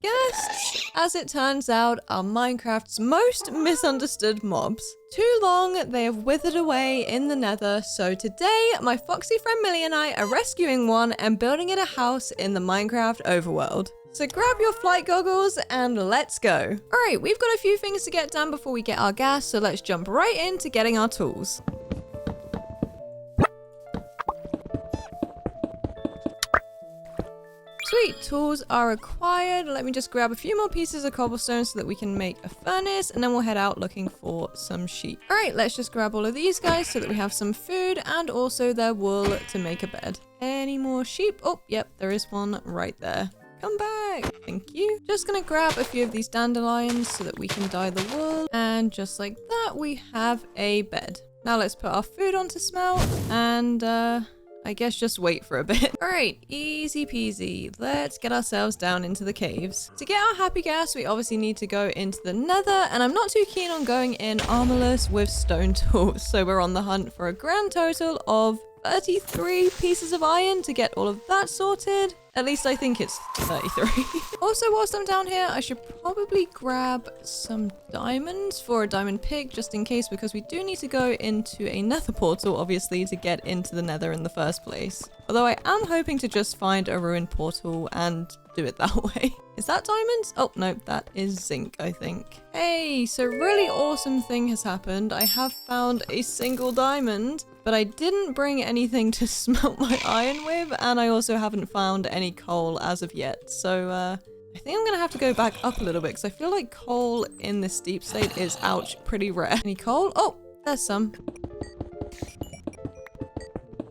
Ghasts, as it turns out, are Minecraft's most misunderstood mobs. Too long, they have withered away in the nether, so today, my foxy friend Millie and I are rescuing one and building it a house in the Minecraft overworld. So grab your flight goggles and let's go. Alright, we've got a few things to get done before we get our gas, so let's jump right into getting our tools. Sweet, tools are required. Let me just grab a few more pieces of cobblestone so that we can make a furnace, and then we'll head out looking for some sheep. All right, let's just grab all of these guys so that we have some food and also their wool to make a bed. Any more sheep? Oh, yep, there is one right there. Come back. Thank you. Just gonna grab a few of these dandelions so that we can dye the wool. And just like that, we have a bed. Now let's put our food on to smelt and I guess just wait for a bit. All right, easy peasy. Let's get ourselves down into the caves. To get our happy gas, we obviously need to go into the nether, and I'm not too keen on going in armorless with stone tools. So we're on the hunt for a grand total of 33 pieces of iron to get all of that sorted. At least I think it's 33. Also, whilst I'm down here, I should probably grab some diamonds for a diamond pick just in case, because we do need to go into a nether portal, obviously, to get into the nether in the first place. Although I am hoping to just find a ruined portal and do it that way. Is that diamonds? Oh, no, that is zinc, I think. Hey, so really awesome thing has happened. I have found a single diamond, but I didn't bring anything to smelt my iron with, and I also haven't found any coal as of yet. So, I think I'm gonna have to go back up a little bit, because I feel like coal in this deep state is, ouch, pretty rare. Any coal? Oh, there's some.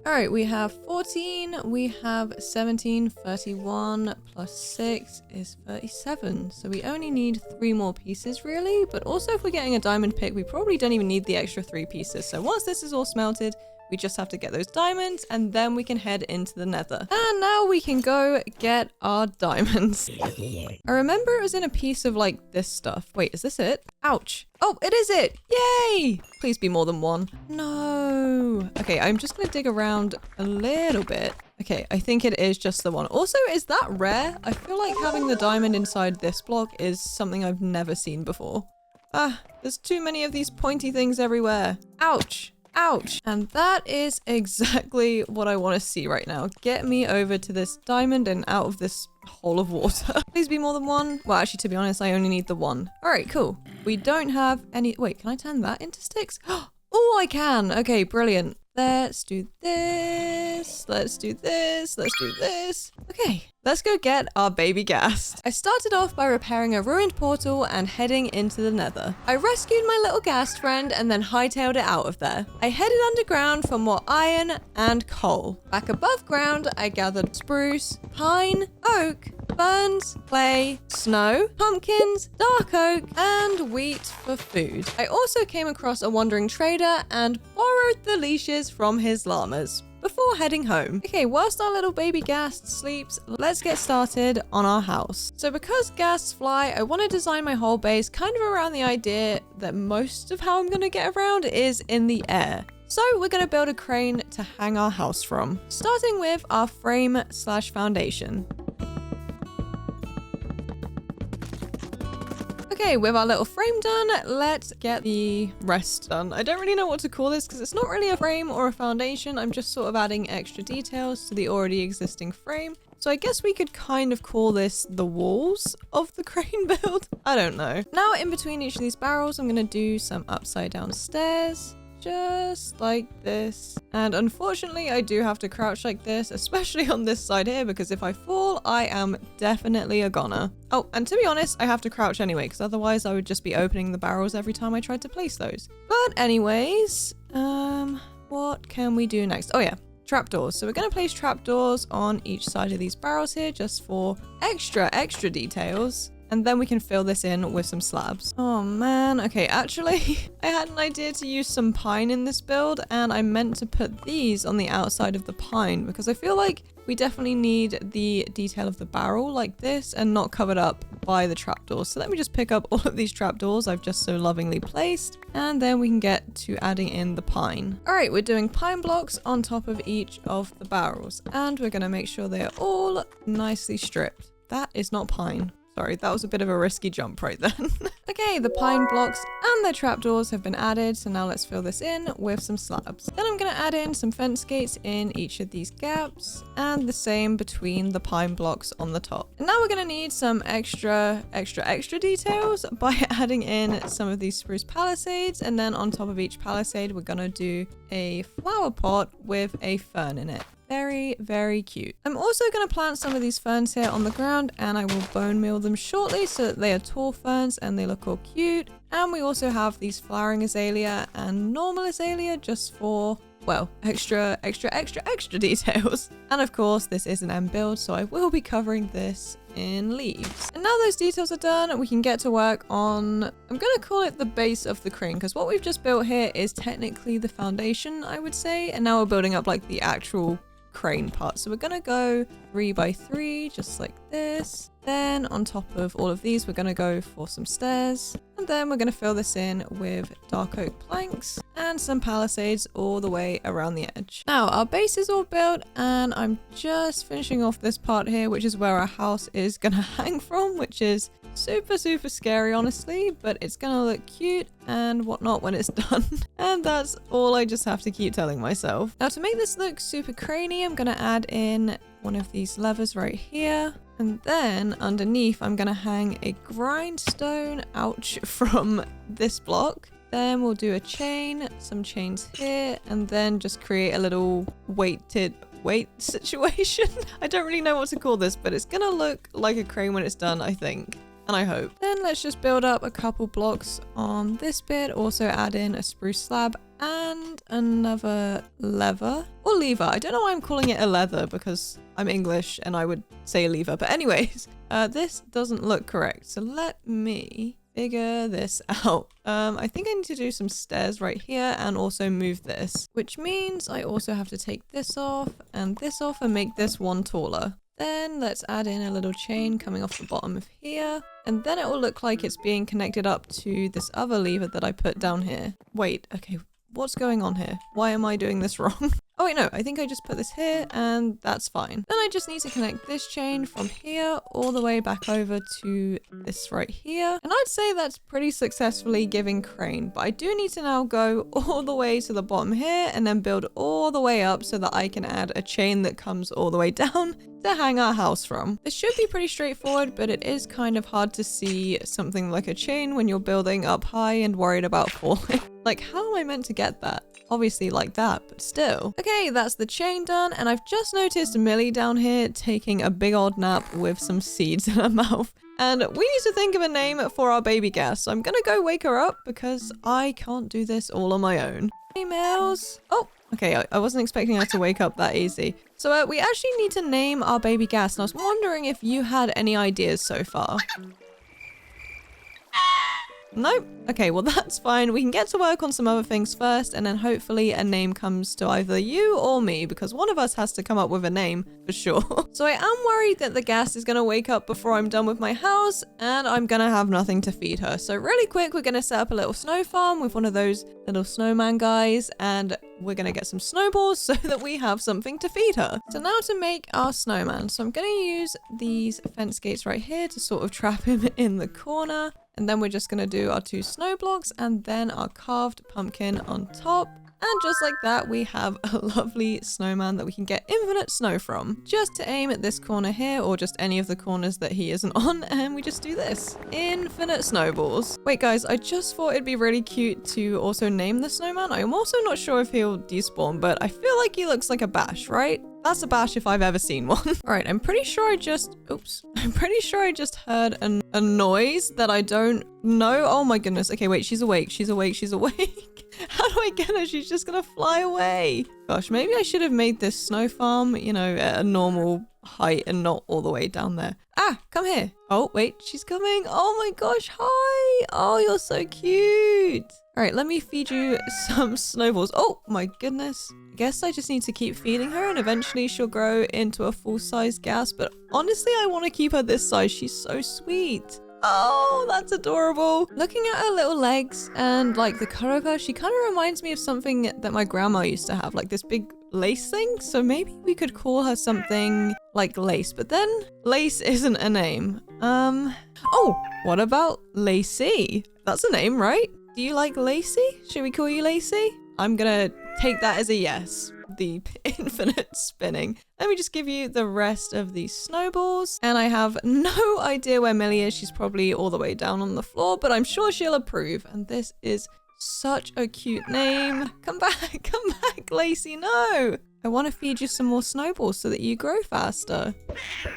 All right, we have 14, we have 17, 31 plus 6 is 37. So we only need 3 more pieces really, but also if we're getting a diamond pick, we probably don't even need the extra 3 pieces. So once this is all smelted, we just have to get those diamonds and then we can head into the nether. And now we can go get our diamonds. I remember it was in a piece of like this stuff. Wait, is this it? Ouch. Oh, it is it. Yay. Please be more than one. No. Okay, I'm just gonna dig around a little bit. Okay, I think it is just the one. Also, is that rare? I feel like having the diamond inside this block is something I've never seen before. Ah, there's too many of these pointy things everywhere. Ouch. Ouch. And that is exactly what I want to see right now. Get me over to this diamond and out of this hole of water. Please be more than one. Well, actually, to be honest, I only need the one. All right, cool. We don't have any... Wait, can I turn that into sticks? Oh, I can. Okay, brilliant. Let's do this. Let's do this. Let's do this. Okay, let's go get our baby Ghast. I started off by repairing a ruined portal and heading into the nether. I rescued my little Ghast friend and then hightailed it out of there. I headed underground for more iron and coal. Back above ground, I gathered spruce, pine, oak, ferns, clay, snow, pumpkins, dark oak, and wheat for food. I also came across a wandering trader and borrowed the leashes from his llamas before heading home. Okay, whilst our little baby Ghast sleeps, let's get started on our house. So because Ghasts fly, I want to design my whole base kind of around the idea that most of how I'm going to get around is in the air. So we're going to build a crane to hang our house from, starting with our frame/foundation. Okay, with our little frame done, let's get the rest done. I don't really know what to call this because it's not really a frame or a foundation. I'm just sort of adding extra details to the already existing frame. So I guess we could kind of call this the walls of the crane build. I don't know. Now in between each of these barrels, I'm going to do some upside down stairs. Just like this. And unfortunately, I do have to crouch like this, especially on this side here, because if I fall, I am definitely a goner. Oh, and to be honest, I have to crouch anyway, because otherwise I would just be opening the barrels every time I tried to place those. But anyways, what can we do next? Oh yeah, trapdoors. So we're going to place trapdoors on each side of these barrels here, just for extra details. And then we can fill this in with some slabs. Oh man, okay, actually, I had an idea to use some pine in this build, and I meant to put these on the outside of the pine because I feel like we definitely need the detail of the barrel like this and not covered up by the trapdoors. So let me just pick up all of these trapdoors I've just so lovingly placed, and then we can get to adding in the pine. All right, we're doing pine blocks on top of each of the barrels, and we're gonna make sure they're all nicely stripped. That is not pine. Sorry, that was a bit of a risky jump right then. Okay, the pine blocks and their trapdoors have been added, so now let's fill this in with some slabs. Then I'm going to add in some fence gates in each of these gaps, and the same between the pine blocks on the top. And now we're going to need some extra details by adding in some of these spruce palisades, and then on top of each palisade we're going to do a flower pot with a fern in it. Very, very cute. I'm also going to plant some of these ferns here on the ground, and I will bone meal them shortly so that they are tall ferns and they look all cute. And we also have these flowering azalea and normal azalea just for, well, extra details. And of course, this is an end build, so I will be covering this in leaves. And now those details are done, we can get to work on, I'm gonna call it the base of the crane, because what we've just built here is technically the foundation, I would say. And now we're building up like the actual crane part. So we're gonna go 3 by 3 just like this. Then on top of all of these we're gonna go for some stairs, and then we're gonna fill this in with dark oak planks and some palisades all the way around the edge. Now our base is all built, and I'm just finishing off this part here, which is where our house is gonna hang from, which is super scary honestly, but it's gonna look cute and whatnot when it's done. And that's all I just have to keep telling myself. Now to make this look super craney, I'm gonna add in one of these levers right here, and then underneath I'm gonna hang a grindstone ouch from this block. Then we'll do a chain, some chains here, and then just create a little weight situation. I don't really know what to call this, but it's gonna look like a crane when it's done, I think. And I hope. Then let's just build up a couple blocks on this bit, also add in a spruce slab and another lever or lever. I don't know why I'm calling it a leather, because I'm English and I would say lever, but anyways, this doesn't look correct. So let me figure this out. I think I need to do some stairs right here and also move this, which means I also have to take this off and make this one taller. Then let's add in a little chain coming off the bottom of here, and then it will look like it's being connected up to this other lever that I put down here. Wait, okay, what's going on here? Why am I doing this wrong? Oh wait, no, I think I just put this here and that's fine. Then I just need to connect this chain from here all the way back over to this right here. And I'd say that's pretty successfully giving crane, but I do need to now go all the way to the bottom here and then build all the way up so that I can add a chain that comes all the way down to hang our house from. This should be pretty straightforward, but it is kind of hard to see something like a chain when you're building up high and worried about falling. Like, how am I meant to get that? Obviously like that, but still. Okay, that's the chain done, and I've just noticed Millie down here taking a big old nap with some seeds in her mouth. And we need to think of a name for our baby Ghast, so I'm gonna go wake her up because I can't do this all on my own. Hey, Mills. Oh, okay, I wasn't expecting her to wake up that easy. So we actually need to name our baby Ghast, and I was wondering if you had any ideas so far. Nope. Okay, well that's fine. We can get to work on some other things first, and then hopefully a name comes to either you or me, because one of us has to come up with a name for sure. So I am worried that the Ghast is going to wake up before I'm done with my house, and I'm going to have nothing to feed her. So really quick, we're going to set up a little snow farm with one of those little snowman guys, and we're going to get some snowballs so that we have something to feed her. So now to make our snowman. So I'm going to use these fence gates right here to sort of trap him in the corner. And then we're just going to do our 2 snow blocks and then our carved pumpkin on top. And just like that, we have a lovely snowman that we can get infinite snow from. Just to aim at this corner here, or just any of the corners that he isn't on, and we just do this. Infinite snowballs. Wait guys, I just thought it'd be really cute to also name the snowman. I'm also not sure if he'll despawn, but I feel like he looks like a bash, right? That's a bash if I've ever seen one. All right, I'm pretty sure I just heard a noise that I don't know. Oh my goodness. Okay, wait, she's awake. She's awake. How do I get her? She's just gonna fly away. Gosh, maybe I should have made this snow farm, you know, at a normal height and not all the way down there. Ah, come here. Oh, wait, she's coming. Oh my gosh, hi. Oh, you're so cute. All right, let me feed you some snowballs. Oh my goodness. I guess I just need to keep feeding her and eventually she'll grow into a full-size Ghast. But honestly, I want to keep her this size. She's so sweet. Oh, that's adorable. Looking at her little legs and like the color of her, she kind of reminds me of something that my grandma used to have, like this big lace thing. So maybe we could call her something like Lace, but then Lace isn't a name. Oh, what about Lacy? That's a name, right? Do you like Lacy? Should we call you Lacy? I'm gonna take that as a yes. The infinite spinning. Let me just give you the rest of these snowballs. And I have no idea where Millie is. She's probably all the way down on the floor, but I'm sure she'll approve. And this is such a cute name. Come back, Lacy, no. I want to feed you some more snowballs so that you grow faster.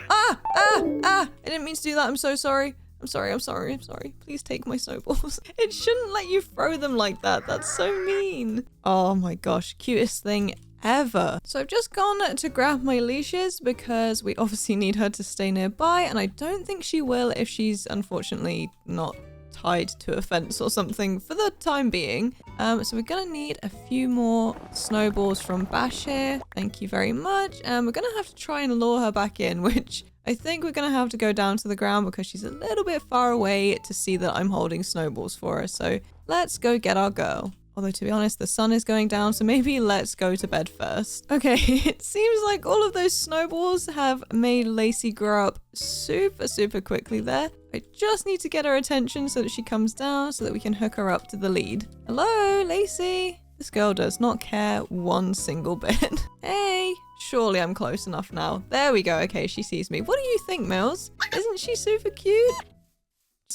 Ah! I didn't mean to do that. I'm so sorry. I'm sorry. Please take my snowballs. It shouldn't let you throw them like that. That's so mean. Oh my gosh, cutest thing ever. So I've just gone to grab my leashes because we obviously need her to stay nearby, and I don't think she will if she's unfortunately not tied to a fence or something for the time being. So we're gonna need a few more snowballs from Bash here. Thank you very much. And we're gonna have to try and lure her back in, which I think we're gonna have to go down to the ground because she's a little bit far away to see that I'm holding snowballs for her. So let's go get our girl. Although, to be honest, the sun is going down, so maybe let's go to bed first. Okay, it seems like all of those snowballs have made Lacy grow up super quickly there. I just need to get her attention so that she comes down so that we can hook her up to the lead. Hello, Lacy. This girl does not care one single bit. Hey, surely I'm close enough now. There we go. Okay, she sees me. What do you think, Mills? Isn't she super cute?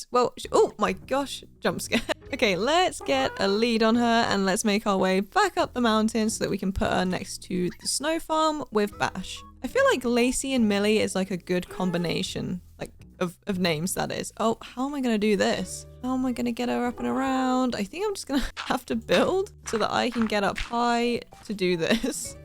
Well, oh my gosh, jump scare. Okay, let's get a lead on her and let's make our way back up the mountain so that we can put her next to the snow farm with Bash. I feel like Lacy and Millie is like a good combination, like of names, that is. Oh, how am I gonna do this? How am I gonna get her up and around? I think I'm just gonna have to build so that I can get up high to do this.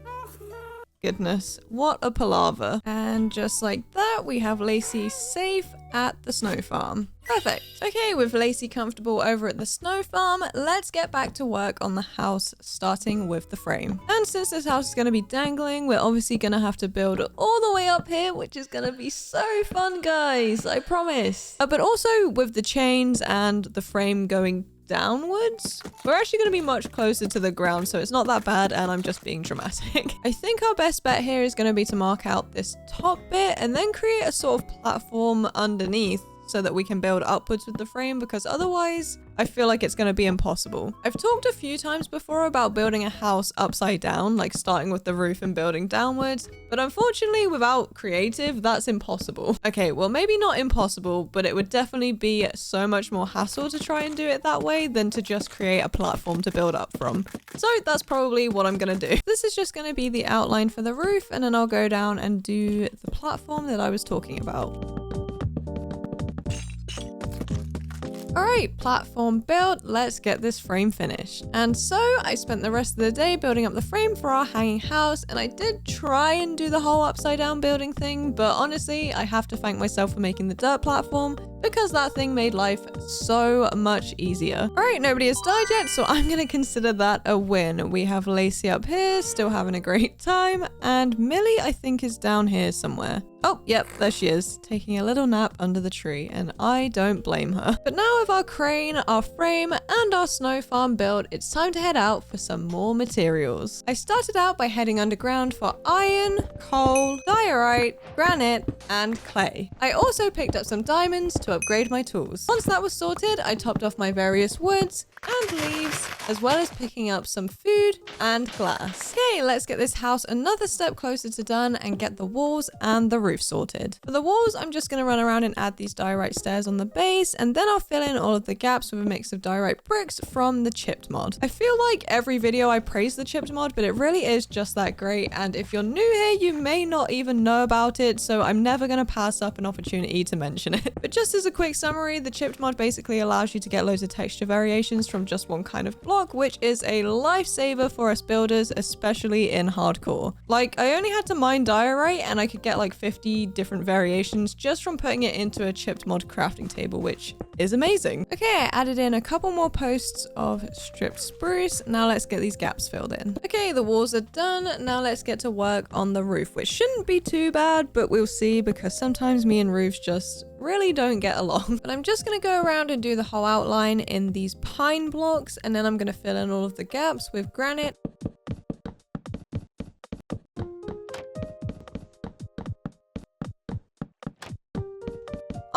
Goodness, what a palaver. And just like that, we have Lacy safe at the snow farm. Perfect. Okay, with Lacy comfortable over at the snow farm, let's get back to work on the house, starting with the frame. And since this house is going to be dangling, we're obviously going to have to build all the way up here, which is going to be so fun, guys. I promise. But also with the chains and the frame going downwards, we're actually going to be much closer to the ground, so it's not that bad, and I'm just being dramatic. I think our best bet here is going to be to mark out this top bit and then create a sort of platform underneath so that we can build upwards with the frame, because otherwise I feel like it's going to be impossible. I've talked a few times before about building a house upside down, like starting with the roof and building downwards, but unfortunately without creative, that's impossible. Okay, well maybe not impossible, but it would definitely be so much more hassle to try and do it that way than to just create a platform to build up from. So that's probably what I'm going to do. This is just going to be the outline for the roof, and then I'll go down and do the platform that I was talking about. Alright, platform built, let's get this frame finished. And so I spent the rest of the day building up the frame for our hanging house, and I did try and do the whole upside down building thing, but honestly, I have to thank myself for making the dirt platform because that thing made life so much easier. Alright, nobody has died yet, so I'm gonna consider that a win. We have Lacy up here, still having a great time, and Millie, I think, is down here somewhere. Oh, yep, there she is, taking a little nap under the tree, and I don't blame her. But now with our crane, our frame, and our snow farm built, it's time to head out for some more materials. I started out by heading underground for iron, coal, diorite, granite, and clay. I also picked up some diamonds to upgrade my tools. Once that was sorted, I topped off my various woods and leaves, as well as picking up some food and glass. Okay, let's get this house another step closer to done and get the walls and the roof sorted. For the walls, I'm just going to run around and add these diorite stairs on the base, and then I'll fill in all of the gaps with a mix of diorite bricks from the chipped mod. I feel like every video I praise the chipped mod, but it really is just that great, and if you're new here, you may not even know about it, so I'm never going to pass up an opportunity to mention it. But just as a quick summary, the chipped mod basically allows you to get loads of texture variations from just one kind of block, which is a lifesaver for us builders, especially in hardcore. Like, I only had to mine diorite and I could get like 50 different variations just from putting it into a chipped mod crafting table, which is amazing. Okay, I added in a couple more posts of stripped spruce. Now let's get these gaps filled in. Okay, the walls are done. Now let's get to work on the roof, which shouldn't be too bad, but we'll see, because sometimes me and roofs just really don't get along. But I'm just gonna go around and do the whole outline in these pine blocks, and then I'm gonna fill in all of the gaps with granite.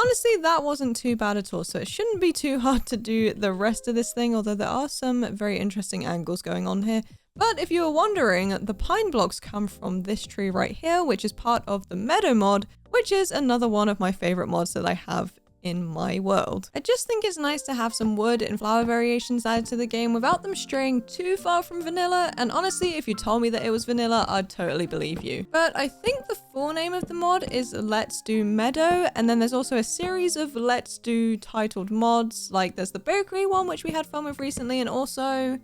Honestly, that wasn't too bad at all, so it shouldn't be too hard to do the rest of this thing, although there are some very interesting angles going on here. But if you were wondering, the pine blocks come from this tree right here, which is part of the meadow mod, which is another one of my favorite mods that I have in my world. I just think it's nice to have some wood and flower variations added to the game without them straying too far from vanilla, and honestly, if you told me that it was vanilla, I'd totally believe you. But I think the full name of the mod is Let's Do Meadow, and then there's also a series of Let's Do titled mods, like there's the bakery one, which we had fun with recently, and also...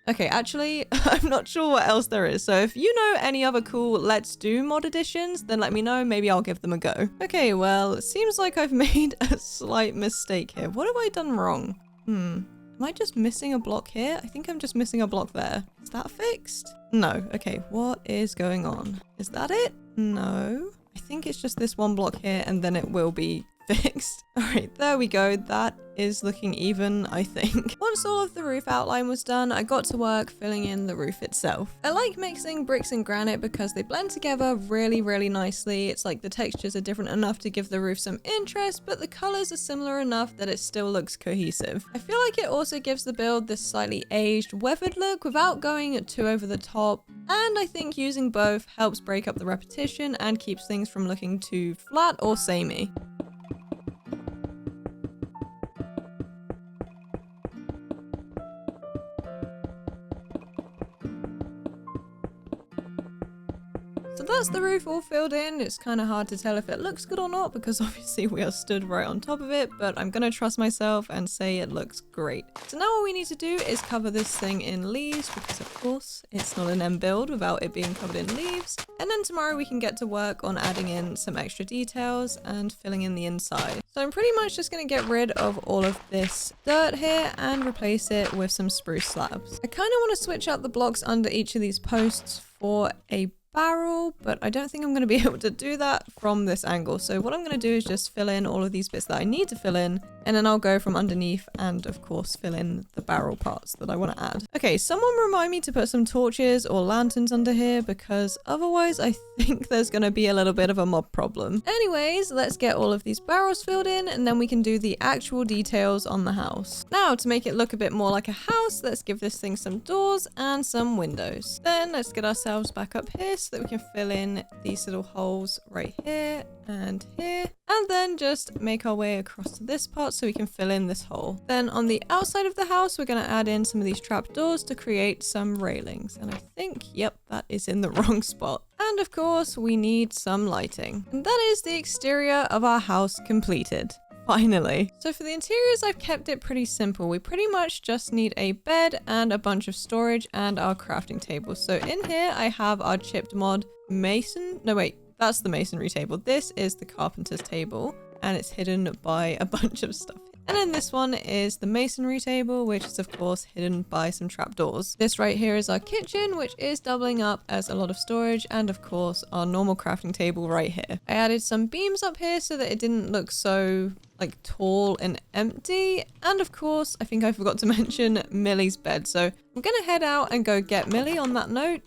Okay, actually, I'm not sure what else there is. So if you know any other cool Let's Do mod editions, then let me know. Maybe I'll give them a go. Okay, well, it seems like I've made a slight mistake here. What have I done wrong? Am I just missing a block here? I think I'm just missing a block there. Is that fixed? No. Okay, what is going on? Is that it? No. I think it's just this one block here, and then it will be fixed. All right, there we go. That is looking even, I think. Once all of the roof outline was done, I got to work filling in the roof itself. I like mixing bricks and granite because they blend together really, really nicely. It's like the textures are different enough to give the roof some interest, but the colors are similar enough that it still looks cohesive. I feel like it also gives the build this slightly aged, weathered look without going too over the top. And I think using both helps break up the repetition and keeps things from looking too flat or samey. So that's the roof all filled in. It's kind of hard to tell if it looks good or not because obviously we are stood right on top of it, but I'm gonna trust myself and say it looks great. So now all we need to do is cover this thing in leaves because of course it's not an end build without it being covered in leaves. And then tomorrow we can get to work on adding in some extra details and filling in the inside. So I'm pretty much just gonna get rid of all of this dirt here and replace it with some spruce slabs. I kind of want to switch out the blocks under each of these posts for a barrel, but I don't think I'm going to be able to do that from this angle. So what I'm going to do is just fill in all of these bits that I need to fill in, and then I'll go from underneath and of course fill in the barrel parts that I want to add. Okay, someone remind me to put some torches or lanterns under here because otherwise I think there's going to be a little bit of a mob problem. Anyways, let's get all of these barrels filled in and then we can do the actual details on the house. Now to make it look a bit more like a house, let's give this thing some doors and some windows. Then let's get ourselves back up here so that we can fill in these little holes right here and here, and then just make our way across to this part so we can fill in this hole. Then on the outside of the house, we're going to add in some of these trapdoors to create some railings. And I think, yep, that is in the wrong spot. And of course, we need some lighting. And that is the exterior of our house completed. Finally. So for the interiors, I've kept it pretty simple. We pretty much just need a bed and a bunch of storage and our crafting table. So in here, I have our chipped mod mason. No, wait, that's the masonry table. This is the carpenter's table and it's hidden by a bunch of stuff. And then this one is the masonry table, which is of course hidden by some trapdoors. This right here is our kitchen, which is doubling up as a lot of storage, and of course our normal crafting table right here. I added some beams up here so that it didn't look so like tall and empty. And of course, I think I forgot to mention Millie's bed. So I'm gonna head out and go get Millie on that note.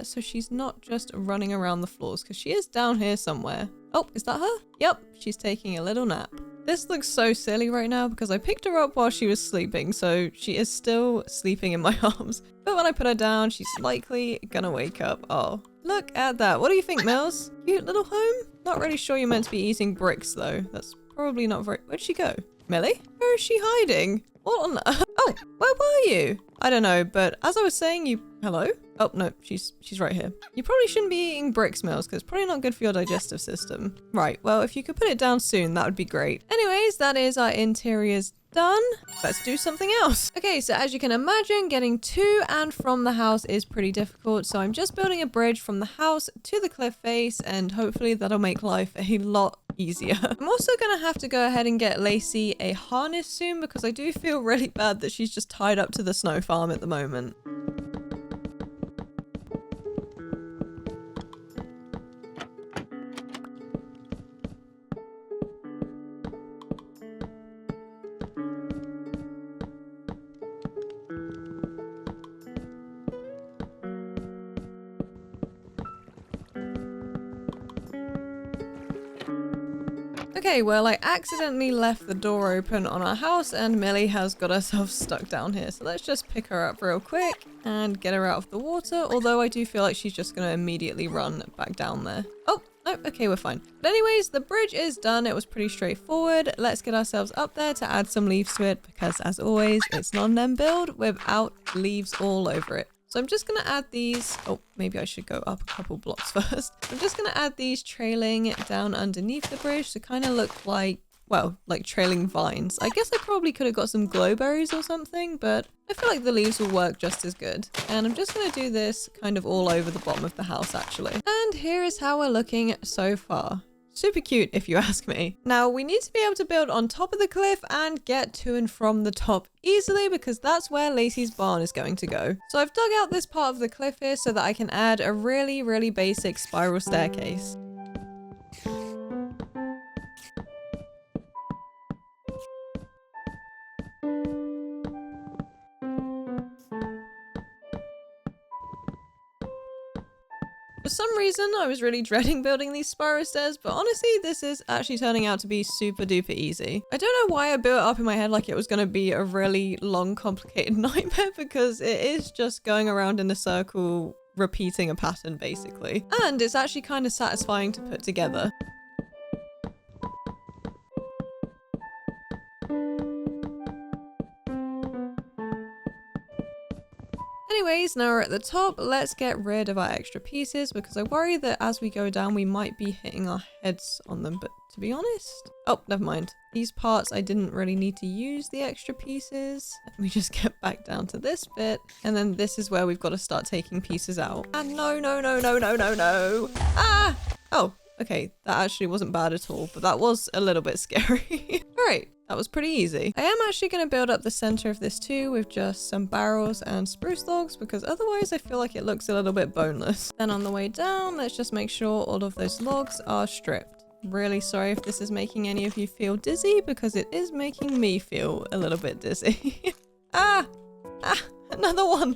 So she's not just running around the floors because she is down here somewhere. Oh, is that her? Yep, she's taking a little nap. This looks so silly right now because I picked her up while she was sleeping, so she is still sleeping in my arms. But when I put her down, she's likely gonna wake up. Oh, look at that. What do you think, Mills? Cute little home? Not really sure you're meant to be eating bricks though. That's probably not very... Where'd she go? Millie? Where is she hiding? What on... Oh, where were you? I don't know, but as I was saying, you... Hello? Oh, no, she's right here. You probably shouldn't be eating bricks, Mills, because it's probably not good for your digestive system. Right, well, if you could put it down soon, that would be great. Anyways, that is our interiors done. Let's do something else. Okay, so as you can imagine, getting to and from the house is pretty difficult. So I'm just building a bridge from the house to the cliff face, and hopefully that'll make life a lot easier. I'm also gonna have to go ahead and get Lacey a harness soon because I do feel really bad that she's just tied up to the snow farm at the moment. Okay, well, I accidentally left the door open on our house and Millie has got herself stuck down here. So let's just pick her up real quick and get her out of the water. Although I do feel like she's just going to immediately run back down there. Oh, no, okay, we're fine. But anyways, the bridge is done. It was pretty straightforward. Let's get ourselves up there to add some leaves to it because as always, it's not an end build without leaves all over it. So I'm just going to add these. Oh, maybe I should go up a couple blocks first. I'm just going to add these trailing down underneath the bridge to kind of look like, well, like trailing vines. I guess I probably could have got some glowberries or something, but I feel like the leaves will work just as good. And I'm just going to do this kind of all over the bottom of the house, actually. And here is how we're looking so far. Super cute if you ask me. Now we need to be able to build on top of the cliff and get to and from the top easily because that's where Lacey's barn is going to go. So I've dug out this part of the cliff here so that I can add a really basic spiral staircase. For some reason, I was really dreading building these spiral stairs, but honestly, this is actually turning out to be super duper easy. I don't know why I built it up in my head like it was going to be a really long, complicated nightmare, because it is just going around in a circle, repeating a pattern, basically. And it's actually kind of satisfying to put together. Anyways, now we're at the top, let's get rid of our extra pieces because I worry that as we go down we might be hitting our heads on them, but to be honest... Oh, never mind. These parts I didn't really need to use the extra pieces. Let me just get back down to this bit, and then this is where we've got to start taking pieces out. And no. Ah! Oh, okay, that actually wasn't bad at all, but that was a little bit scary. Alright. That was pretty easy. I am actually going to build up the center of this too with just some barrels and spruce logs because otherwise I feel like it looks a little bit boneless. Then on the way down, let's just make sure all of those logs are stripped. Really sorry if this is making any of you feel dizzy because it is making me feel a little bit dizzy. Ah! Another one!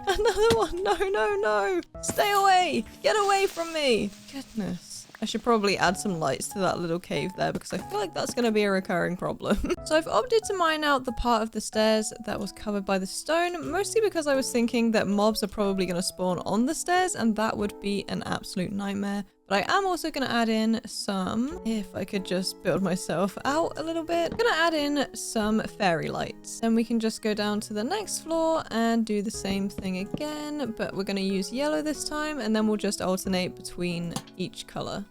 No! Stay away! Get away from me! Goodness. I should probably add some lights to that little cave there because I feel like that's going to be a recurring problem. So I've opted to mine out the part of the stairs that was covered by the stone, mostly because I was thinking that mobs are probably going to spawn on the stairs and that would be an absolute nightmare. But I am also going to add in some, if I could just build myself out a little bit, I'm going to add in some fairy lights. Then we can just go down to the next floor and do the same thing again, but we're going to use yellow this time and then we'll just alternate between each color.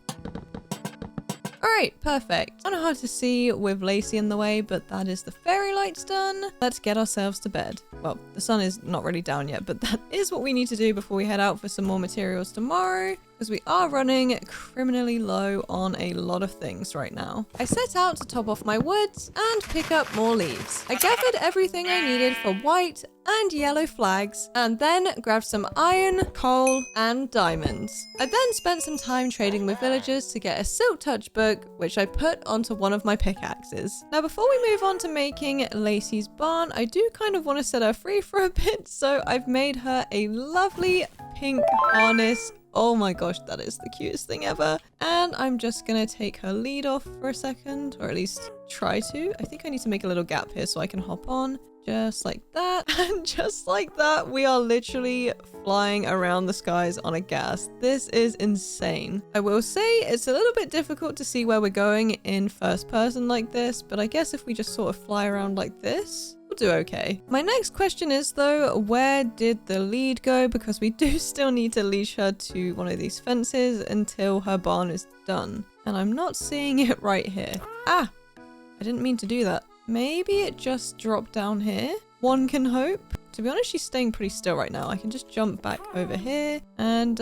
Alright, perfect. Kind of hard to see with Lacey in the way, but that is the fairy lights done. Let's get ourselves to bed. Well, the sun is not really down yet, but that is what we need to do before we head out for some more materials tomorrow, because we are running criminally low on a lot of things right now. I set out to top off my woods and pick up more leaves. I gathered everything I needed for white and yellow flags, and then grabbed some iron, coal, and diamonds. I then spent some time trading with villagers to get a silk touch book, which I put onto one of my pickaxes. Now, before we move on to making Lacey's barn, I do kind of want to set her free for a bit, so I've made her a lovely pink harness. Oh my gosh, that is the cutest thing ever. And I'm just gonna take her lead off for a second, or at least try to. I think I need to make a little gap here so I can hop on. Just like that. And just like that, we are literally flying around the skies on a ghast. This is insane. I will say it's a little bit difficult to see where we're going in first person like this, but I guess if we just sort of fly around like this, we'll do okay. My next question is though, where did the lead go? Because we do still need to leash her to one of these fences until her barn is done. And I'm not seeing it right here. Ah, I didn't mean to do that. Maybe it just dropped down here? One can hope. To be honest, she's staying pretty still right now. I can just jump back over here and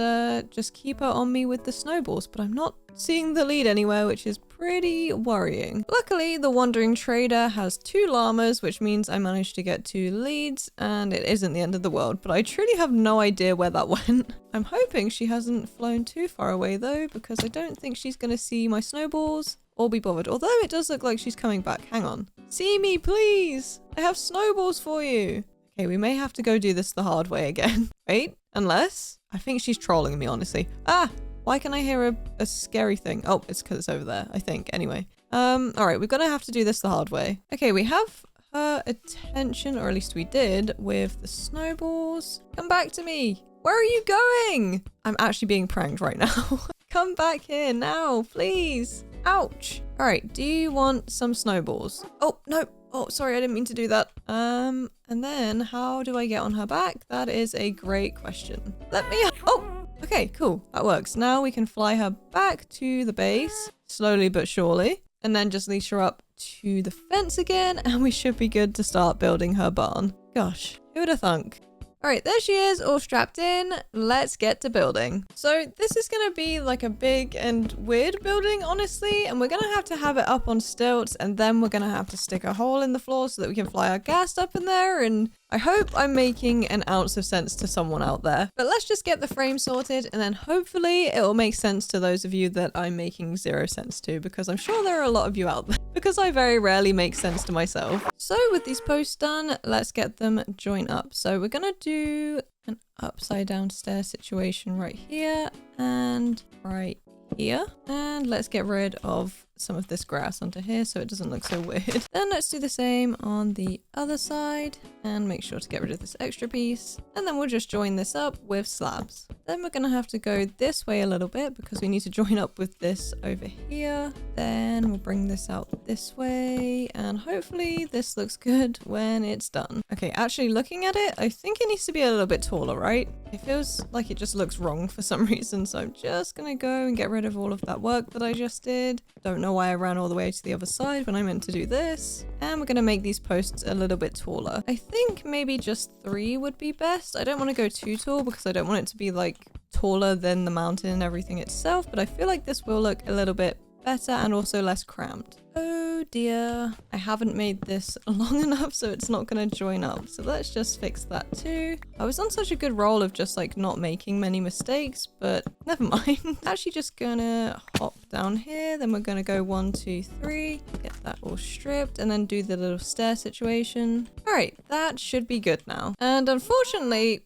just keep her on me with the snowballs, but I'm not seeing the lead anywhere, which is pretty worrying. Luckily, the wandering trader has 2 llamas, which means I managed to get 2 leads, and it isn't the end of the world, but I truly have no idea where that went. I'm hoping she hasn't flown too far away though, because I don't think she's gonna see my snowballs or be bothered, although it does look like she's coming back. Hang on. See me, please! I have snowballs for you! Okay, we may have to go do this the hard way again. Wait, unless... I think she's trolling me, honestly. Ah! Why can I hear a scary thing? Oh, it's because it's over there, I think. Anyway. All right, we're gonna have to do this the hard way. Okay, we have her attention, or at least we did, with the snowballs. Come back to me. Where are you going? I'm actually being pranked right now. Come back here now, please. Ouch. All right, do you want some snowballs? Oh, no. Oh, sorry, I didn't mean to do that. And then how do I get on her back? That is a great question. Let me... Oh, okay, cool. That works. Now we can fly her back to the base, slowly but surely, and then just leash her up to the fence again, and we should be good to start building her barn. Gosh, who would have thunk? All right, there she is, all strapped in. Let's get to building. So this is gonna be like a big and weird building, honestly, and we're gonna have it up on stilts, and then we're gonna have to stick a hole in the floor so that we can fly our Ghast up in there, and I hope I'm making an ounce of sense to someone out there. But let's just get the frame sorted, and then hopefully it will make sense to those of you that I'm making zero sense to, because I'm sure there are a lot of you out there, because I very rarely make sense to myself. So with these posts done, let's get them joined up. So we're gonna do an upside down stair situation right here and right here. And let's get rid of some of this grass onto here so it doesn't look so weird. Then let's do the same on the other side and make sure to get rid of this extra piece. And then we'll just join this up with slabs. Then we're gonna have to go this way a little bit because we need to join up with this over here. Then we'll bring this out this way and hopefully this looks good when it's done. Okay, actually looking at it, I think it needs to be a little bit taller, right? It feels like it just looks wrong for some reason. So I'm just gonna go and get rid of all of that work that I just did. Don't know why I ran all the way to the other side when I meant to do this. And we're gonna make these posts a little bit taller. I think maybe just 3 would be best. I don't want to go too tall because I don't want it to be like taller than the mountain and everything itself, but I feel like this will look a little bit better and also less cramped. Oh dear, I haven't made this long enough so it's not gonna join up. So let's just fix that too. I was on such a good roll of just like not making many mistakes, but never mind. Actually just gonna hop down here, then we're gonna go 1, 2, 3, get that all stripped and then do the little stair situation. All right, that should be good now. And unfortunately,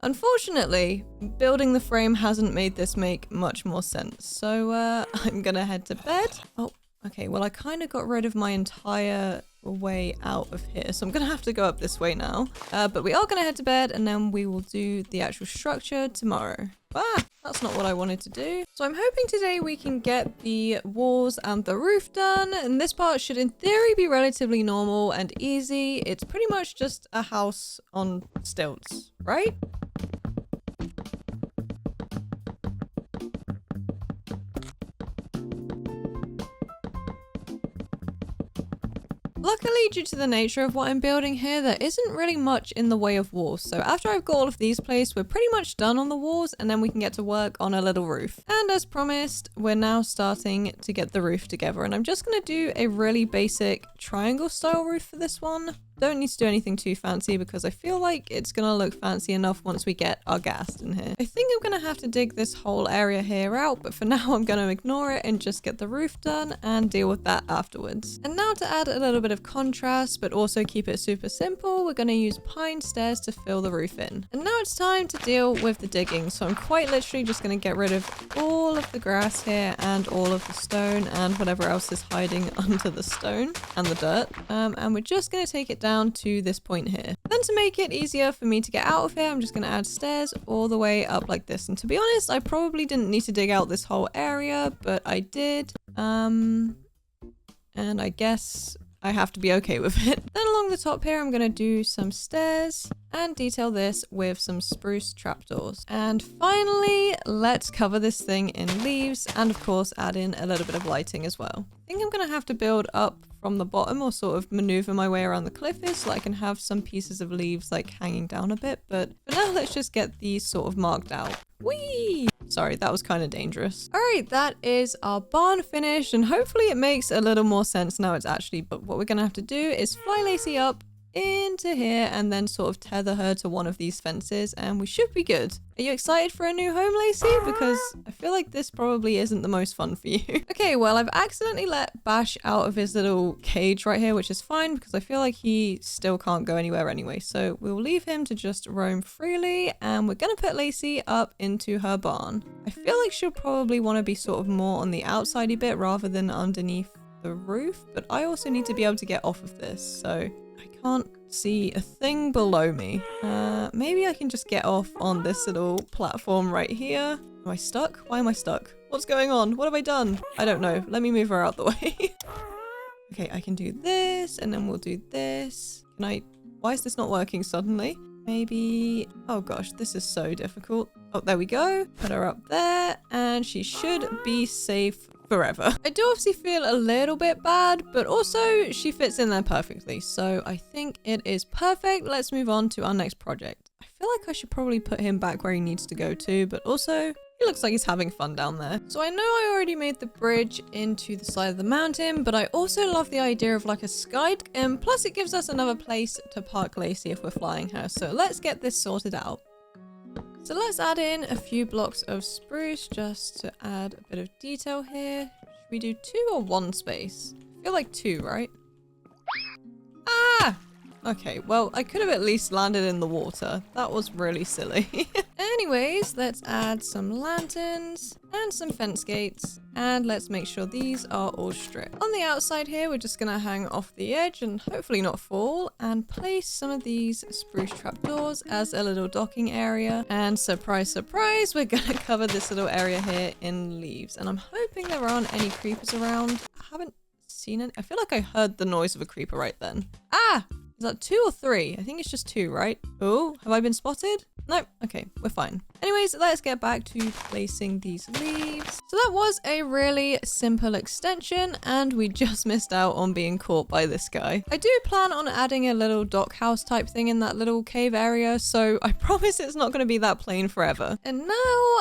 Unfortunately, building the frame hasn't made this make much more sense. So I'm gonna head to bed. Oh, okay, well I kind of got rid of my entire way out of here. So I'm gonna have to go up this way now. But we are gonna head to bed and then we will do the actual structure tomorrow. Ah, that's not what I wanted to do. So I'm hoping today we can get the walls and the roof done. And this part should in theory be relatively normal and easy. It's pretty much just a house on stilts, right? Luckily, due to the nature of what I'm building here, there isn't really much in the way of walls. So after I've got all of these placed, we're pretty much done on the walls and then we can get to work on a little roof. And as promised, we're now starting to get the roof together. And I'm just going to do a really basic triangle style roof for this one. Don't need to do anything too fancy because I feel like it's gonna look fancy enough once we get our Ghast in here. I think I'm gonna have to dig this whole area here out, but for now I'm gonna ignore it and just get the roof done and deal with that afterwards. And now to add a little bit of contrast, but also keep it super simple, we're gonna use pine stairs to fill the roof in. And now it's time to deal with the digging. So I'm quite literally just gonna get rid of all of the grass here and all of the stone and whatever else is hiding under the stone and the dirt. And we're just gonna take it down to this point here. Then to make it easier for me to get out of here, I'm just going to add stairs all the way up like this. And to be honest, I probably didn't need to dig out this whole area, but I did. And I guess I have to be okay with it. Then along the top here, I'm going to do some stairs and detail this with some spruce trapdoors. And finally, let's cover this thing in leaves and of course add in a little bit of lighting as well. I think I'm going to have to build up from the bottom or sort of maneuver my way around the cliff here so I can have some pieces of leaves like hanging down a bit. But for now, let's just get these sort of marked out. Whee! Sorry, that was kind of dangerous. All right, that is our barn finished and hopefully it makes a little more sense now it's actually, but what we're gonna have to do is fly Lacy up into here and then sort of tether her to one of these fences and we should be good. Are you excited for a new home, Lacy? Because I feel like this probably isn't the most fun for you. Okay, well, I've accidentally let Bash out of his little cage right here, which is fine because I feel like he still can't go anywhere anyway. So we'll leave him to just roam freely and we're gonna put Lacy up into her barn. I feel like she'll probably want to be sort of more on the outsidey bit rather than underneath the roof, but I also need to be able to get off of this, so I can't see a thing below me. Maybe I can just get off on this little platform right here. Am I stuck? Why am I stuck? What's going on? What have I done? I don't know. Let me move her out the way. Okay, I can do this, and then we'll do this. Can I... Why is this not working suddenly? Maybe... Oh gosh, this is so difficult. Oh, there we go. Put her up there, and she should be safe forever. I do obviously feel a little bit bad, but also she fits in there perfectly. So I think it is perfect. Let's move on to our next project. I feel like I should probably put him back where he needs to go to, but also he looks like he's having fun down there. So I know I already made the bridge into the side of the mountain, but I also love the idea of like a sky, and plus it gives us another place to park Lacy if we're flying her. So let's get this sorted out. So let's add in a few blocks of spruce just to add a bit of detail here. Should we do 2 or 1 space? I feel like 2, right? Ah! Okay, well, I could have at least landed in the water. That was really silly. Anyways, let's add some lanterns and some fence gates. And let's make sure these are all stripped. On the outside here, we're just gonna hang off the edge and hopefully not fall, and place some of these spruce trapdoors as a little docking area. And surprise, surprise, we're gonna cover this little area here in leaves. And I'm hoping there aren't any creepers around. I haven't seen any. I feel like I heard the noise of a creeper right then. Ah! Is that 2 or 3? I think it's just 2, right? Oh, have I been spotted? No, okay, we're fine. Anyways, let's get back to placing these leaves. So that was a really simple extension, and we just missed out on being caught by this guy. I do plan on adding a little dock house type thing in that little cave area, so I promise it's not going to be that plain forever. And now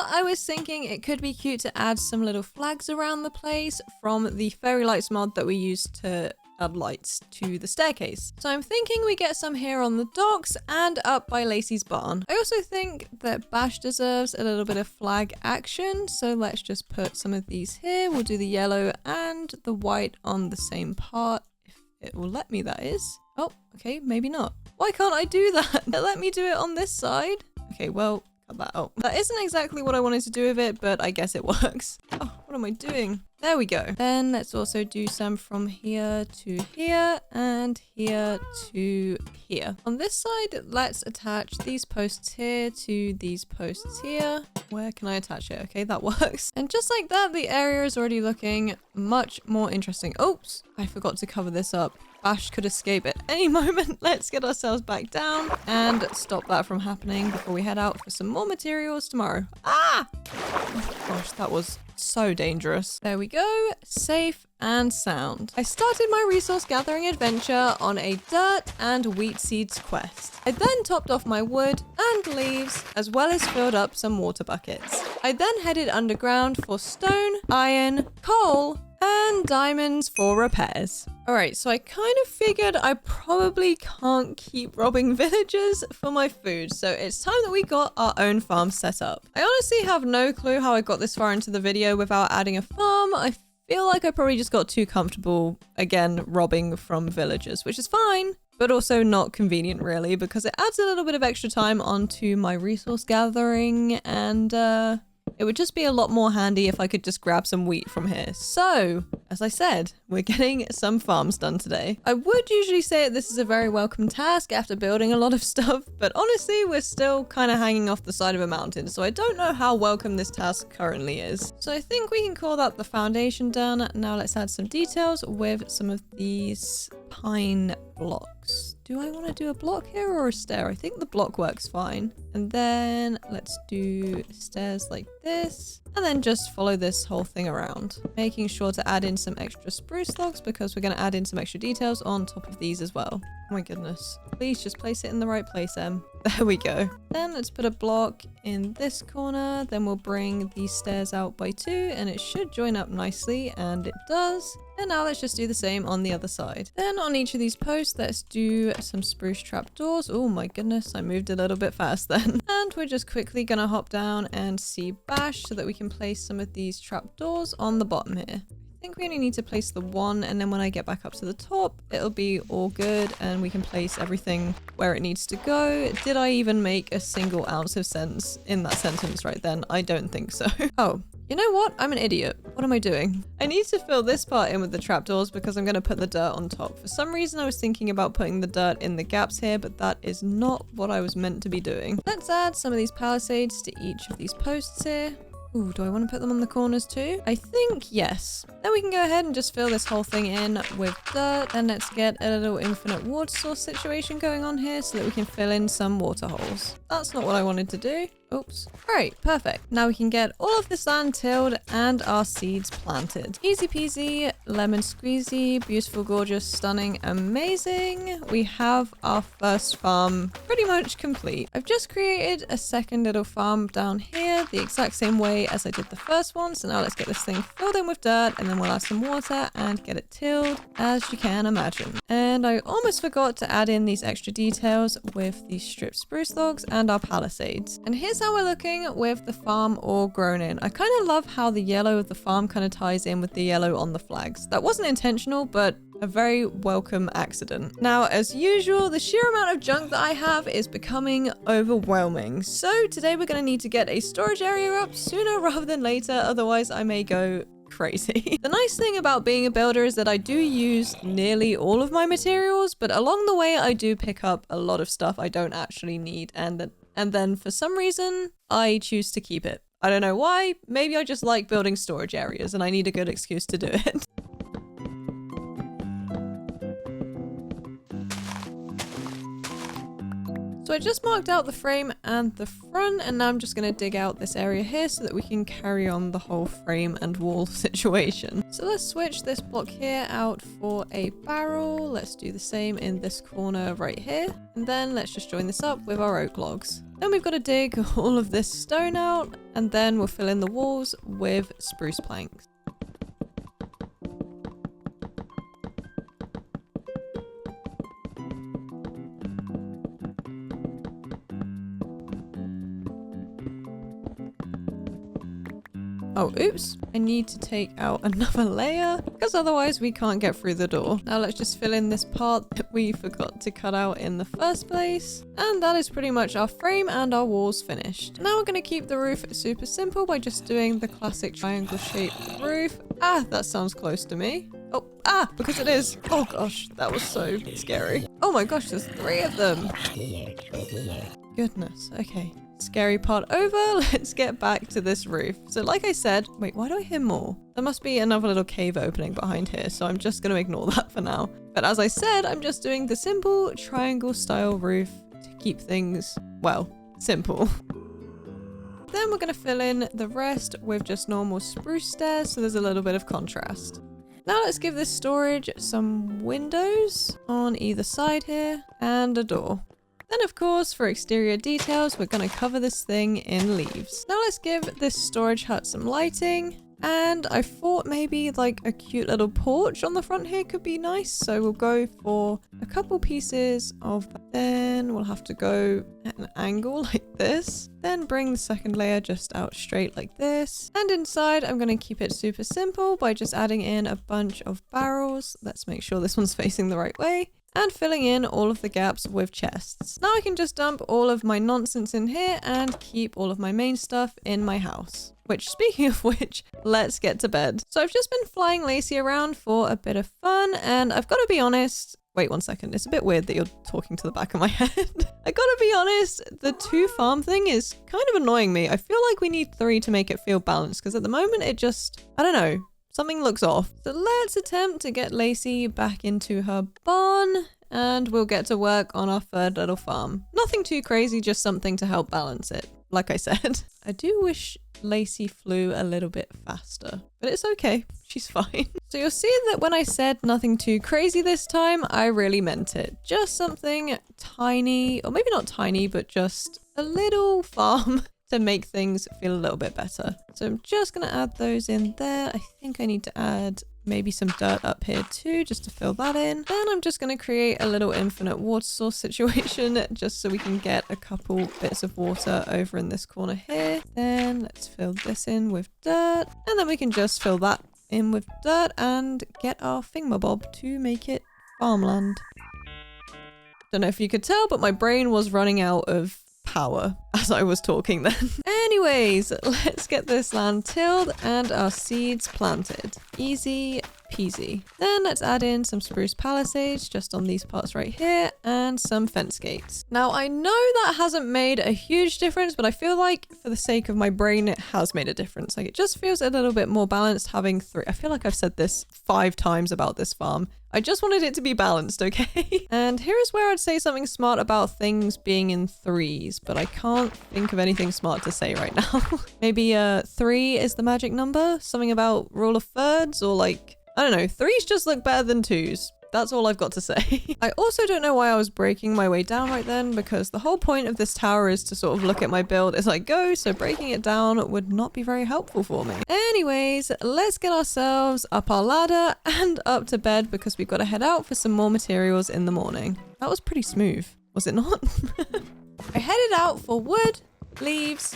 I was thinking it could be cute to add some little flags around the place from the fairy lights mod that we used to add lights to the staircase. So I'm thinking we get some here on the docks and up by Lacy's barn. I also think that Bash deserves a little bit of flag action, so let's just put some of these here. We'll do the yellow and the white on the same part, if it will let me, that is. Oh, okay, maybe not. Why can't I do that? Let me do it on this side. Okay, well, cut that out. That isn't exactly what I wanted to do with it, but I guess it works. Oh, what am I doing? There we go. Then let's also do some from here to here and here to here. On this side, let's attach these posts here to these posts here. Where can I attach it? Okay, that works. And just like that, the area is already looking much more interesting. Oops, I forgot to cover this up. Bash could escape at any moment. Let's get ourselves back down and stop that from happening before we head out for some more materials tomorrow. Ah! Oh, gosh, that was so dangerous. There we go. Safe and sound. I started my resource gathering adventure on a dirt and wheat seeds quest. I then topped off my wood and leaves, as well as filled up some water buckets. I then headed underground for stone, iron, coal, and diamonds for repairs. Alright, so I kind of figured I probably can't keep robbing villagers for my food, so it's time that we got our own farm set up. I honestly have no clue how I got this far into the video without adding a farm. I feel like I probably just got too comfortable, again, robbing from villagers, which is fine, but also not convenient really, because it adds a little bit of extra time onto my resource gathering, and it would just be a lot more handy if I could just grab some wheat from here. So, as I said, we're getting some farms done today. I would usually say this is a very welcome task after building a lot of stuff, but honestly, we're still kind of hanging off the side of a mountain, so I don't know how welcome this task currently is. So I think we can call that the foundation done. Now let's add some details with some of these pine blocks. Do I want to do a block here or a stair? I think the block works fine. And then let's do stairs like this, and then just follow this whole thing around, making sure to add in some extra spruce logs because we're going to add in some extra details on top of these as well. Oh my goodness. Please just place it in the right place, Em. There we go. Then let's put a block in this corner. Then we'll bring these stairs out by 2 and it should join up nicely, and it does. And now let's just do the same on the other side. Then on each of these posts, let's do some spruce trapdoors. Oh my goodness, I moved a little bit fast then. And we're just quickly gonna hop down and see Bash so that we can place some of these trapdoors on the bottom here. I think we only need to place the one, and then when I get back up to the top, it'll be all good and we can place everything where it needs to go. Did I even make a single ounce of sense in that sentence right then? I don't think so. Oh, You know what? I'm an idiot. What am I doing? I need to fill this part in with the trapdoors because I'm going to put the dirt on top. For some reason, I was thinking about putting the dirt in the gaps here, but that is not what I was meant to be doing. Let's add some of these palisades to each of these posts here. Ooh, do I want to put them on the corners too? I think yes. Then we can go ahead and just fill this whole thing in with dirt. And let's get a little infinite water source situation going on here so that we can fill in some water holes. That's not what I wanted to do. Oops. Alright, perfect. Now we can get all of this land tilled and our seeds planted. Easy peasy, lemon squeezy, beautiful, gorgeous, stunning, amazing. We have our first farm pretty much complete. I've just created a second little farm down here the exact same way as I did the first one. So now let's get this thing filled in with dirt and then we'll add some water and get it tilled as you can imagine. And I almost forgot to add in these extra details with the stripped spruce logs and our palisades. And here's how we're looking with the farm all grown in. I kind of love how the yellow of the farm kind of ties in with the yellow on the flags. That wasn't intentional, but a very welcome accident. Now, as usual, the sheer amount of junk that I have is becoming overwhelming. So today we're going to need to get a storage area up sooner rather than later, otherwise I may go crazy. The nice thing about being a builder is that I do use nearly all of my materials, but along the way I do pick up a lot of stuff I don't actually need, and then for some reason I choose to keep it. I don't know why. Maybe I just like building storage areas and I need a good excuse to do it. So I just marked out the frame and the front, and now I'm just going to dig out this area here so that we can carry on the whole frame and wall situation. So let's switch this block here out for a barrel. Let's do the same in this corner right here. And then let's just join this up with our oak logs. Then we've got to dig all of this stone out, and then we'll fill in the walls with spruce planks. Oh, oops. I need to take out another layer because otherwise we can't get through the door. Now let's just fill in this part that we forgot to cut out in the first place. And that is pretty much our frame and our walls finished. Now we're going to keep the roof super simple by just doing the classic triangle shaped roof. Ah, that sounds close to me. Oh, because it is. Oh gosh, that was so scary. Oh my gosh, there's 3 of them. Goodness, okay. Scary part over. Let's get back to this roof. So like I said, wait, why do I hear more? There must be another little cave opening behind here, so I'm just going to ignore that for now. But as I said, I'm just doing the simple triangle style roof to keep things, well, simple. Then we're going to fill in the rest with just normal spruce stairs, so there's a little bit of contrast. Now let's give this storage some windows on either side here and a door. Then of course, for exterior details, we're going to cover this thing in leaves. Now let's give this storage hut some lighting. And I thought maybe like a cute little porch on the front here could be nice. So we'll go for a couple pieces of that. Then we'll have to go at an angle like this. Then bring the second layer just out straight like this. And inside, I'm going to keep it super simple by just adding in a bunch of barrels. Let's make sure this one's facing the right way. And filling in all of the gaps with chests. Now I can just dump all of my nonsense in here and keep all of my main stuff in my house. Which, speaking of which, let's get to bed. So I've just been flying Lacy around for a bit of fun, and I've got to be honest. Wait 1 second, it's a bit weird that you're talking to the back of my head. I gotta be honest, the 2 farm thing is kind of annoying me. I feel like we need 3 to make it feel balanced, because at the moment it just, I don't know. Something looks off. So let's attempt to get Lacy back into her barn and we'll get to work on our 3rd little farm. Nothing too crazy, just something to help balance it. Like I said, I do wish Lacy flew a little bit faster, but it's okay. She's fine. So you'll see that when I said nothing too crazy this time, I really meant it. Just something tiny, or maybe not tiny, but just a little farm to make things feel a little bit better. So I'm just going to add those in there. I think I need to add maybe some dirt up here too, just to fill that in. Then I'm just going to create a little infinite water source situation, just so we can get a couple bits of water over in this corner here. Then let's fill this in with dirt, and then we can just fill that in with dirt and get our thingamabob to make it farmland. Don't know if you could tell, but my brain was running out of power as I was talking then. Anyways, let's get this land tilled and our seeds planted. Easy peasy. Then let's add in some spruce palisades just on these parts right here and some fence gates. Now I know that hasn't made a huge difference, but I feel like for the sake of my brain, it has made a difference. Like it just feels a little bit more balanced having 3. I feel like I've said this 5 times about this farm. I just wanted it to be balanced, okay? And here's where I'd say something smart about things being in 3s, but I can't think of anything smart to say right now. Maybe 3 is the magic number? Something about rule of thirds, or like, I don't know, 3s just look better than 2s. That's all I've got to say. I also don't know why I was breaking my way down right then, because the whole point of this tower is to sort of look at my build as I go, so breaking it down would not be very helpful for me. Anyways, let's get ourselves up our ladder and up to bed because we've got to head out for some more materials in the morning. That was pretty smooth, was it not? I headed out for wood, leaves,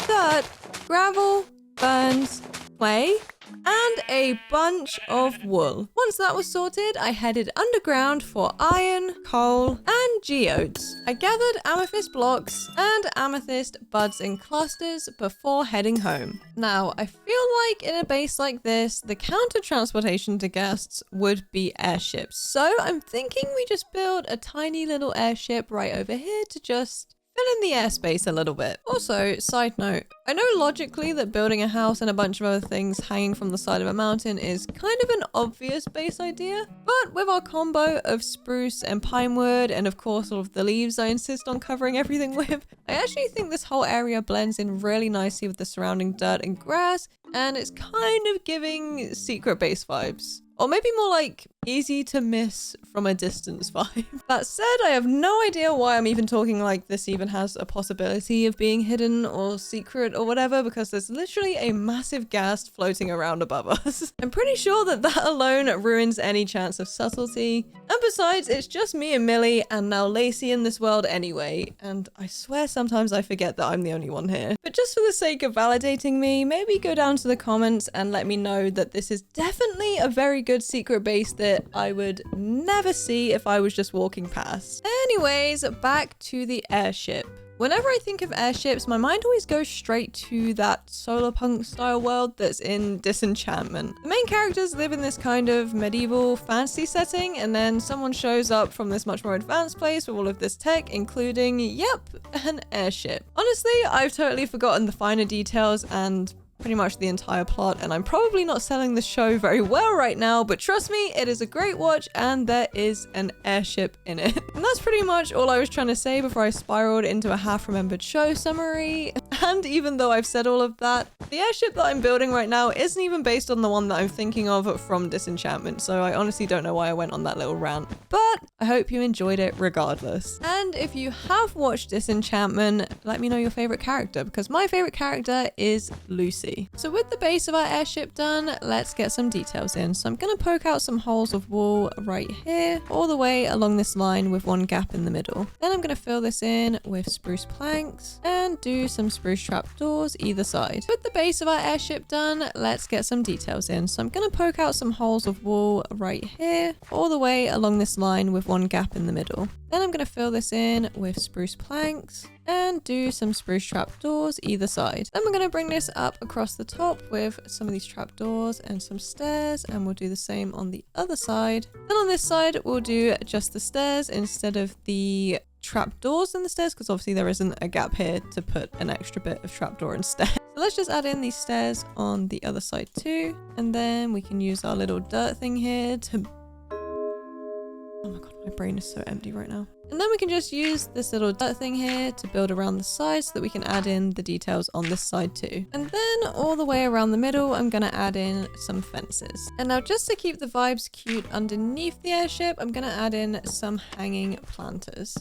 dirt, gravel, burns, clay, and a bunch of wool. Once that was sorted, I headed underground for iron, coal, and geodes. I gathered amethyst blocks and amethyst buds in clusters before heading home. Now, I feel like in a base like this, the counter transportation to Ghasts would be airships. So I'm thinking we just build a tiny little airship right over here to just fill in the airspace a little bit. Also, side note, I know logically that building a house and a bunch of other things hanging from the side of a mountain is kind of an obvious base idea, but with our combo of spruce and pine wood, and of course all of the leaves I insist on covering everything with, I actually think this whole area blends in really nicely with the surrounding dirt and grass, and it's kind of giving secret base vibes. Or maybe more like easy to miss from a distance vibe. That said, I have no idea why I'm even talking like this even has a possibility of being hidden or secret or whatever, because there's literally a massive ghast floating around above us. I'm pretty sure that that alone ruins any chance of subtlety. And besides, it's just me and Millie and now Lacey in this world anyway. And I swear sometimes I forget that I'm the only one here. But just for the sake of validating me, maybe go down to the comments and let me know that this is definitely a very good secret base that I would never see if I was just walking past. Anyways, back to the airship. Whenever I think of airships, my mind always goes straight to that solarpunk style world that's in Disenchantment. The main characters live in this kind of medieval fantasy setting, and then someone shows up from this much more advanced place with all of this tech, including, yep, an airship. Honestly, I've totally forgotten the finer details and pretty much the entire plot, and I'm probably not selling the show very well right now, but trust me, it is a great watch and there is an airship in it. And that's pretty much all I was trying to say before I spiraled into a half-remembered show summary. And even though I've said all of that, the airship that I'm building right now isn't even based on the one that I'm thinking of from Disenchantment, so I honestly don't know why I went on that little rant, but I hope you enjoyed it regardless. And if you have watched Disenchantment, let me know your favorite character, because my favorite character is Lucy. So with the base of our airship done, let's get some details in. So I'm going to poke out some holes of wool right here, all the way along this line with one gap in the middle. Then I'm going to fill this in with spruce planks and do some spruce trapdoors either side. With the base of our airship done, let's get some details in. So I'm going to poke out some holes of wool right here, all the way along this line with one gap in the middle. Then I'm going to fill this in with spruce planks and do some spruce trapdoors either side. Then we're going to bring this up across the top with some of these trapdoors and some stairs, and we'll do the same on the other side. Then on this side, we'll do just the stairs instead of the trapdoors in the stairs, because obviously there isn't a gap here to put an extra bit of trapdoor instead. So let's just add in these stairs on the other side too, and then we can use our little dirt thing here to... Oh my god, my brain is so empty right now. And then we can just use this little dirt thing here to build around the sides so that we can add in the details on this side too. And then all the way around the middle, I'm going to add in some fences. And now just to keep the vibes cute underneath the airship, I'm going to add in some hanging planters.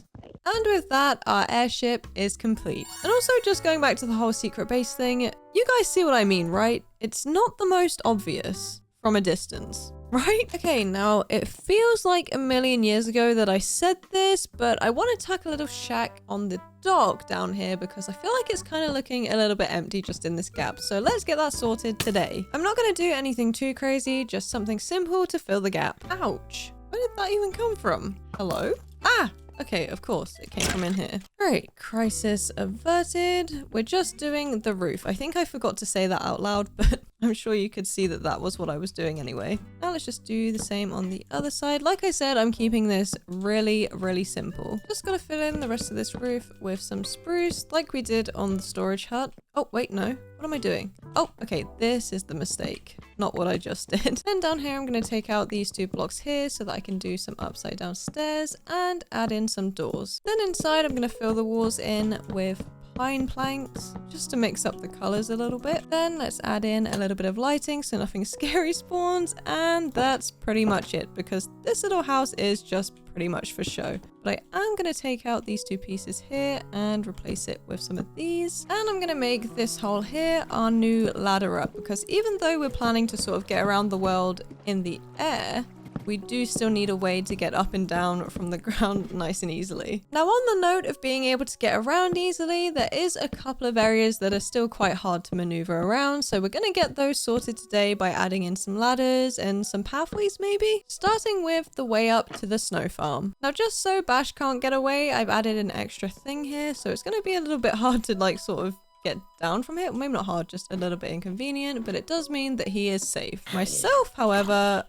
And with that, our airship is complete. And also just going back to the whole secret base thing, you guys see what I mean, right? It's not the most obvious from a distance. Right? Okay, now it feels like a million years ago that I said this, but I want to tuck a little shack on the dock down here because I feel like it's kind of looking a little bit empty just in this gap. So let's get that sorted today. I'm not going to do anything too crazy, just something simple to fill the gap. Ouch. Where did that even come from? Hello? Ah! okay, of course, it came from in here. Great, crisis averted. We're just doing the roof. I think I forgot to say that out loud, but I'm sure you could see that that was what I was doing anyway. Now let's just do the same on the other side. Like I said, I'm keeping this really, really simple. Just gotta fill in the rest of this roof with some spruce, like we did on the storage hut. Oh, wait, no. What am I doing? Oh, okay, this is the mistake, not what I just did. Then down here, I'm gonna take out these 2 blocks here so that I can do some upside down stairs and add in some doors. Then inside, I'm gonna fill the walls in with pine planks just to mix up the colors a little bit. Then let's add in a little bit of lighting so nothing scary spawns, and that's pretty much it because this little house is just pretty much for show. But I am going to take out these 2 pieces here and replace it with some of these, and I'm going to make this hole here our new ladder up because even though we're planning to sort of get around the world in the air, we do still need a way to get up and down from the ground nice and easily. Now, on the note of being able to get around easily, there is a couple of areas that are still quite hard to maneuver around, so we're going to get those sorted today by adding in some ladders and some pathways maybe, starting with the way up to the snow farm. Now, just so Bash can't get away, I've added an extra thing here, so it's going to be a little bit hard to like sort of get down from here. Maybe not hard, just a little bit inconvenient, but it does mean that he is safe. Myself, however,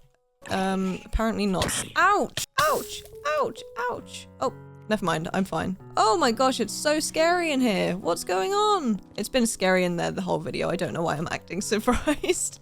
apparently not. Ouch! Ouch! Ouch! Ouch! Oh, never mind. I'm fine. Oh my gosh, it's so scary in here. What's going on? It's been scary in there the whole video. I don't know why I'm acting surprised.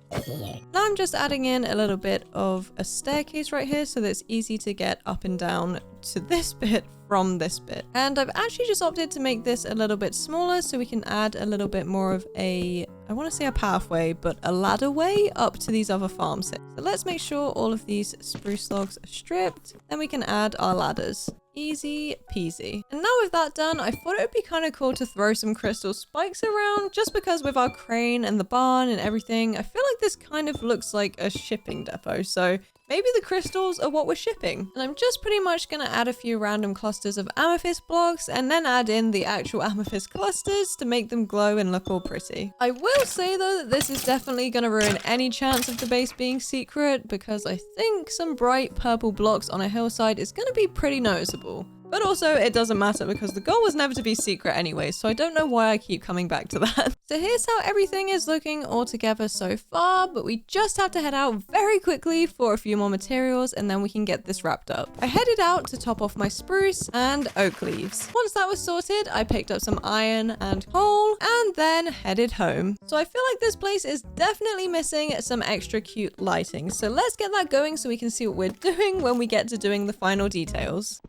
Now I'm just adding in a little bit of a staircase right here so that it's easy to get up and down to this bit from this bit. And I've actually just opted to make this a little bit smaller so we can add a little bit more of a, I want to say a pathway, but a ladder way up to these other farms here. So let's make sure all of these spruce logs are stripped. Then we can add our ladders. Easy peasy. And now with that done, I thought it would be kind of cool to throw some crystal spikes around just because with our crane and the barn and everything, I feel like this kind of looks like a shipping depot. So maybe the crystals are what we're shipping. And I'm just pretty much going to add a few random clusters of amethyst blocks and then add in the actual amethyst clusters to make them glow and look all pretty. I will say though that this is definitely going to ruin any chance of the base being secret because I think some bright purple blocks on a hillside is going to be pretty noticeable. But also, it doesn't matter because the goal was never to be secret anyway, so I don't know why I keep coming back to that. So here's how everything is looking all together so far, but we just have to head out very quickly for a few more materials and then we can get this wrapped up. I headed out to top off my spruce and oak leaves. Once that was sorted, I picked up some iron and coal and then headed home. So I feel like this place is definitely missing some extra cute lighting. So let's get that going so we can see what we're doing when we get to doing the final details.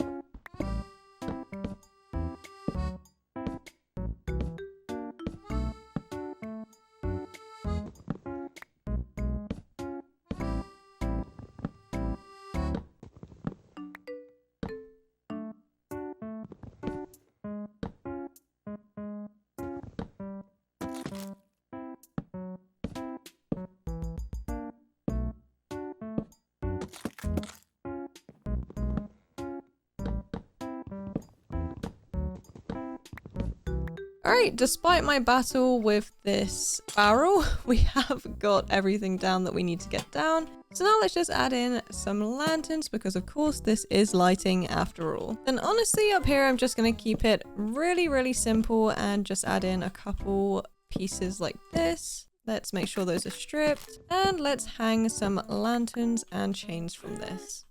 Alright, despite my battle with this barrel, we have got everything down that we need to get down. So now let's just add in some lanterns because of course this is lighting after all. Then honestly up here I'm just going to keep it really, really simple and just add in a couple pieces like this. Let's make sure those are stripped and let's hang some lanterns and chains from this.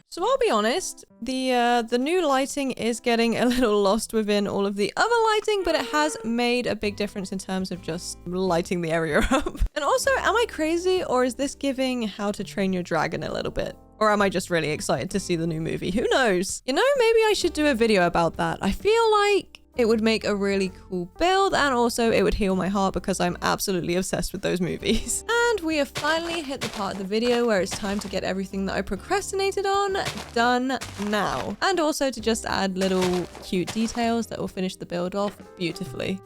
So I'll be honest, the new lighting is getting a little lost within all of the other lighting, but it has made a big difference in terms of just lighting the area up. And also, am I crazy or is this giving How to Train Your Dragon a little bit? Or am I just really excited to see the new movie? Who knows? You know, maybe I should do a video about that. I feel like it would make a really cool build and also it would heal my heart because I'm absolutely obsessed with those movies. And we have finally hit the part of the video where it's time to get everything that I procrastinated on done now. And also to just add little cute details that will finish the build off beautifully.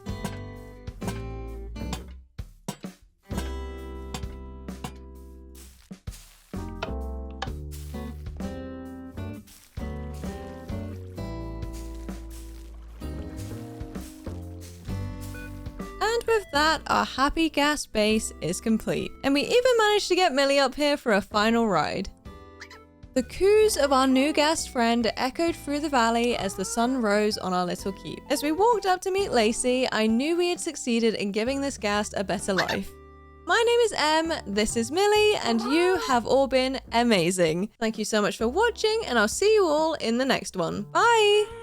And with that, our happy Ghast base is complete. And we even managed to get Millie up here for a final ride. The coos of our new Ghast friend echoed through the valley as the sun rose on our little keep. As we walked up to meet Lacy, I knew we had succeeded in giving this Ghast a better life. My name is Em, this is Millie, and you have all been amazing. Thank you so much for watching, and I'll see you all in the next one. Bye!